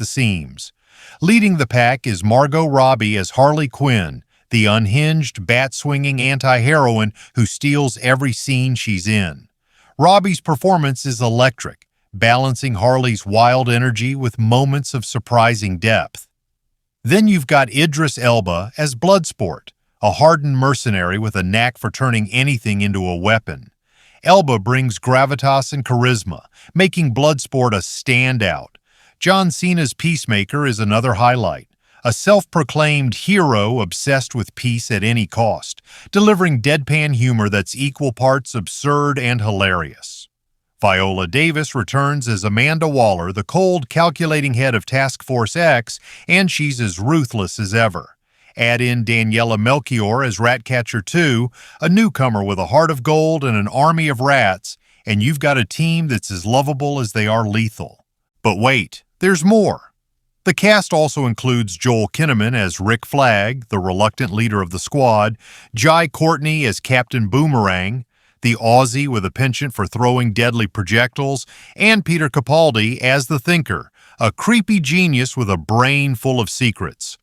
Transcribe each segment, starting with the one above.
the seams. Leading the pack is Margot Robbie as Harley Quinn, the unhinged, bat-swinging anti-heroine who steals every scene she's in. Robbie's performance is electric, balancing Harley's wild energy with moments of surprising depth. Then you've got Idris Elba as Bloodsport, a hardened mercenary with a knack for turning anything into a weapon. Elba brings gravitas and charisma, making Bloodsport a standout. John Cena's Peacemaker is another highlight, a self-proclaimed hero obsessed with peace at any cost, delivering deadpan humor that's equal parts absurd and hilarious. Viola Davis returns as Amanda Waller, the cold, calculating head of Task Force X, and she's as ruthless as ever. Add in Daniela Melchior as Ratcatcher 2, a newcomer with a heart of gold and an army of rats, and you've got a team that's as lovable as they are lethal. But wait, there's more. The cast also includes Joel Kinnaman as Rick Flag, the reluctant leader of the squad, Jai Courtney as Captain Boomerang, the Aussie with a penchant for throwing deadly projectiles, and Peter Capaldi as the Thinker, a creepy genius with a brain full of secrets.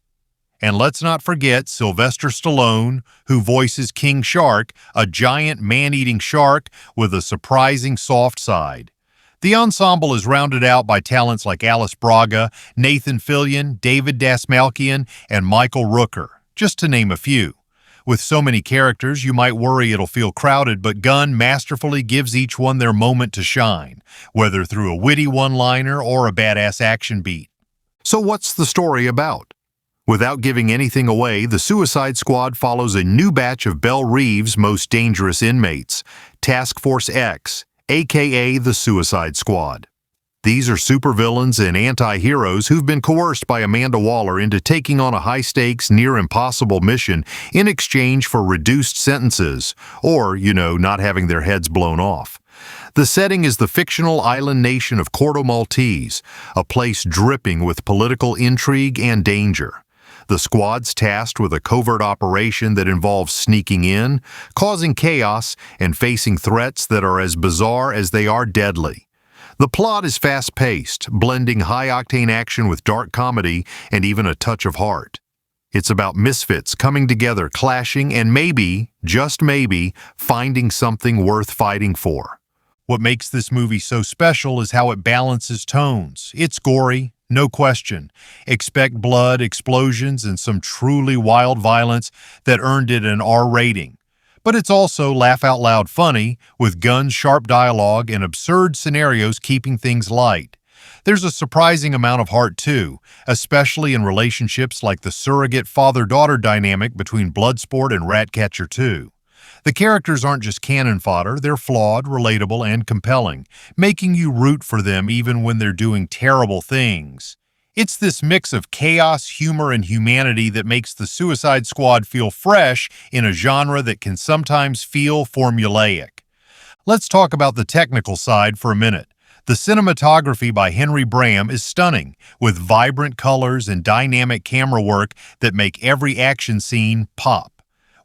And let's not forget Sylvester Stallone, who voices King Shark, a giant man-eating shark with a surprising soft side. The ensemble is rounded out by talents like Alice Braga, Nathan Fillion, David Dastmalchian, and Michael Rooker, just to name a few. With so many characters, you might worry it'll feel crowded, but Gunn masterfully gives each one their moment to shine, whether through a witty one-liner or a badass action beat. So what's the story about? Without giving anything away, the Suicide Squad follows a new batch of Belle Reeves' most dangerous inmates, Task Force X, aka the Suicide Squad. These are supervillains and anti-heroes who've been coerced by Amanda Waller into taking on a high-stakes, near-impossible mission in exchange for reduced sentences, or, not having their heads blown off. The setting is the fictional island nation of Corto Maltese, a place dripping with political intrigue and danger. The squad's tasked with a covert operation that involves sneaking in, causing chaos, and facing threats that are as bizarre as they are deadly. The plot is fast-paced, blending high-octane action with dark comedy and even a touch of heart. It's about misfits coming together, clashing, and maybe, just maybe, finding something worth fighting for. What makes this movie so special is how it balances tones. It's gory, no question. Expect blood, explosions, and some truly wild violence that earned it an R rating. But it's also laugh-out-loud funny, with Gunn's sharp dialogue and absurd scenarios keeping things light. There's a surprising amount of heart, too, especially in relationships like the surrogate father-daughter dynamic between Bloodsport and Ratcatcher 2. The characters aren't just cannon fodder, they're flawed, relatable, and compelling, making you root for them even when they're doing terrible things. It's this mix of chaos, humor, and humanity that makes the Suicide Squad feel fresh in a genre that can sometimes feel formulaic. Let's talk about the technical side for a minute. The cinematography by Henry Bram is stunning, with vibrant colors and dynamic camera work that make every action scene pop.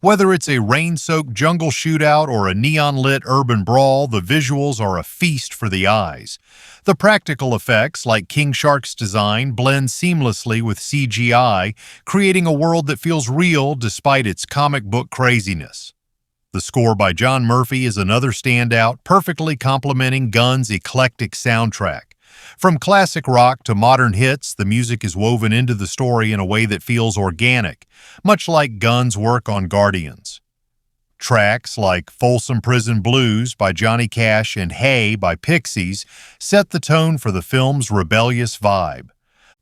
Whether it's a rain-soaked jungle shootout or a neon-lit urban brawl, the visuals are a feast for the eyes. The practical effects, like King Shark's design, blend seamlessly with CGI, creating a world that feels real despite its comic book craziness. The score by John Murphy is another standout, perfectly complementing Gunn's eclectic soundtrack. From classic rock to modern hits, the music is woven into the story in a way that feels organic, much like Gunn's work on Guardians. Tracks like Folsom Prison Blues by Johnny Cash and Hey by Pixies set the tone for the film's rebellious vibe.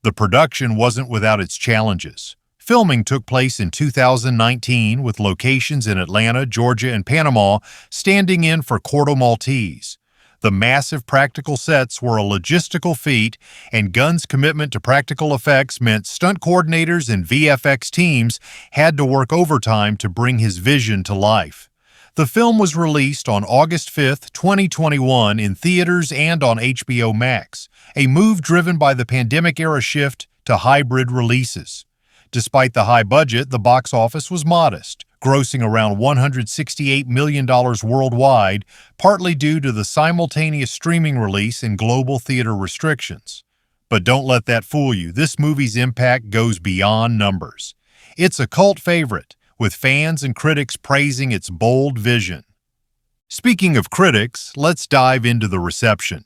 The production wasn't without its challenges. Filming took place in 2019 with locations in Atlanta, Georgia, and Panama standing in for Corto Maltese. The massive practical sets were a logistical feat, and Gunn's commitment to practical effects meant stunt coordinators and VFX teams had to work overtime to bring his vision to life. The film was released on August 5, 2021 in theaters and on HBO Max, a move driven by the pandemic-era shift to hybrid releases. Despite the high budget, the box office was modest, grossing around $168 million worldwide, partly due to the simultaneous streaming release and global theater restrictions. But don't let that fool you. This movie's impact goes beyond numbers. It's a cult favorite, with fans and critics praising its bold vision. Speaking of critics, let's dive into the reception.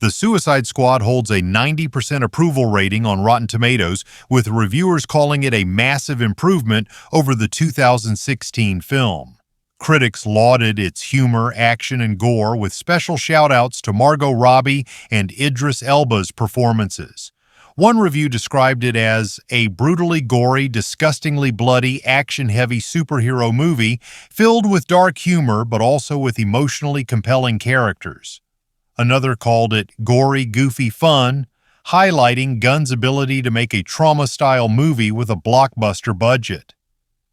The Suicide Squad holds a 90% approval rating on Rotten Tomatoes, with reviewers calling it a massive improvement over the 2016 film. Critics lauded its humor, action, and gore, with special shout-outs to Margot Robbie and Idris Elba's performances. One review described it as a brutally gory, disgustingly bloody, action-heavy superhero movie filled with dark humor but also with emotionally compelling characters. Another called it gory, goofy fun, highlighting Gunn's ability to make a trauma-style movie with a blockbuster budget.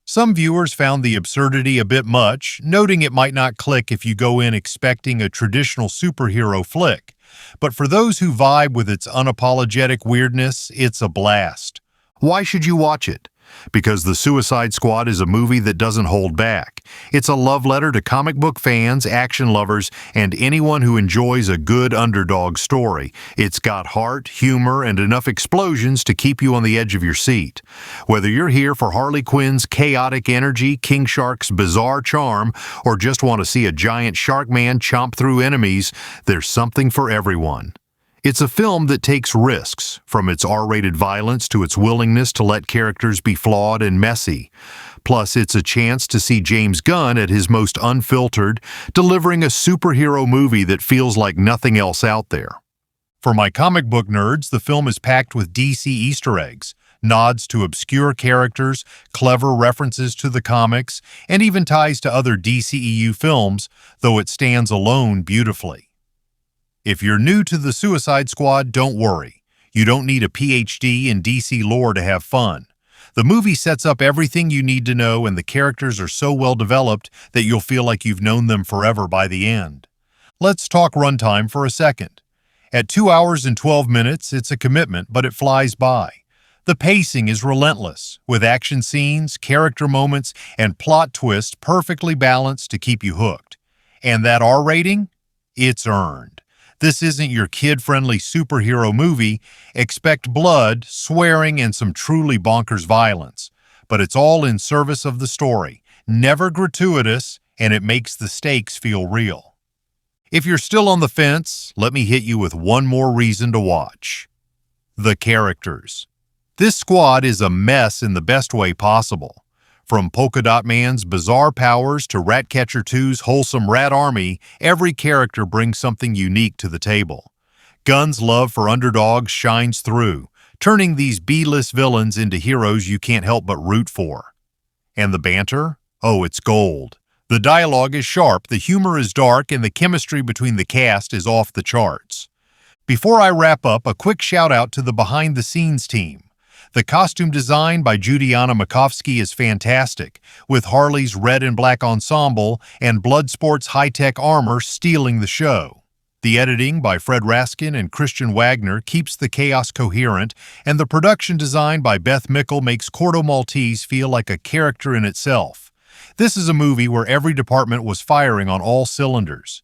Some viewers found the absurdity a bit much, noting it might not click if you go in expecting a traditional superhero flick. But for those who vibe with its unapologetic weirdness, it's a blast. Why should you watch it? Because The Suicide Squad is a movie that doesn't hold back. It's a love letter to comic book fans, action lovers, and anyone who enjoys a good underdog story. It's got heart, humor, and enough explosions to keep you on the edge of your seat. Whether you're here for Harley Quinn's chaotic energy, King Shark's bizarre charm, or just want to see a giant shark man chomp through enemies, there's something for everyone. It's a film that takes risks, from its R-rated violence to its willingness to let characters be flawed and messy. Plus, it's a chance to see James Gunn at his most unfiltered, delivering a superhero movie that feels like nothing else out there. For my comic book nerds, the film is packed with DC Easter eggs, nods to obscure characters, clever references to the comics, and even ties to other DCEU films, though it stands alone beautifully. If you're new to the Suicide Squad, don't worry. You don't need a PhD in DC lore to have fun. The movie sets up everything you need to know, and the characters are so well developed that you'll feel like you've known them forever by the end. Let's talk runtime for a second. At 2 hours and 12 minutes, it's a commitment, but it flies by. The pacing is relentless, with action scenes, character moments, and plot twists perfectly balanced to keep you hooked. And that R rating? It's earned. This isn't your kid-friendly superhero movie. Expect blood, swearing, and some truly bonkers violence. But it's all in service of the story, never gratuitous, and it makes the stakes feel real. If you're still on the fence, let me hit you with one more reason to watch. The characters. This squad is a mess in the best way possible. From Polka Dot Man's bizarre powers to Ratcatcher 2's wholesome rat army, every character brings something unique to the table. Gunn's love for underdogs shines through, turning these B-list villains into heroes you can't help but root for. And the banter? Oh, it's gold. The dialogue is sharp, the humor is dark, and the chemistry between the cast is off the charts. Before I wrap up, a quick shout-out to the behind-the-scenes team. The costume design by Judiana Makovsky is fantastic, with Harley's red and black ensemble and Bloodsport's high-tech armor stealing the show. The editing by Fred Raskin and Christian Wagner keeps the chaos coherent, and the production design by Beth Mickle makes Corto Maltese feel like a character in itself. This is a movie where every department was firing on all cylinders.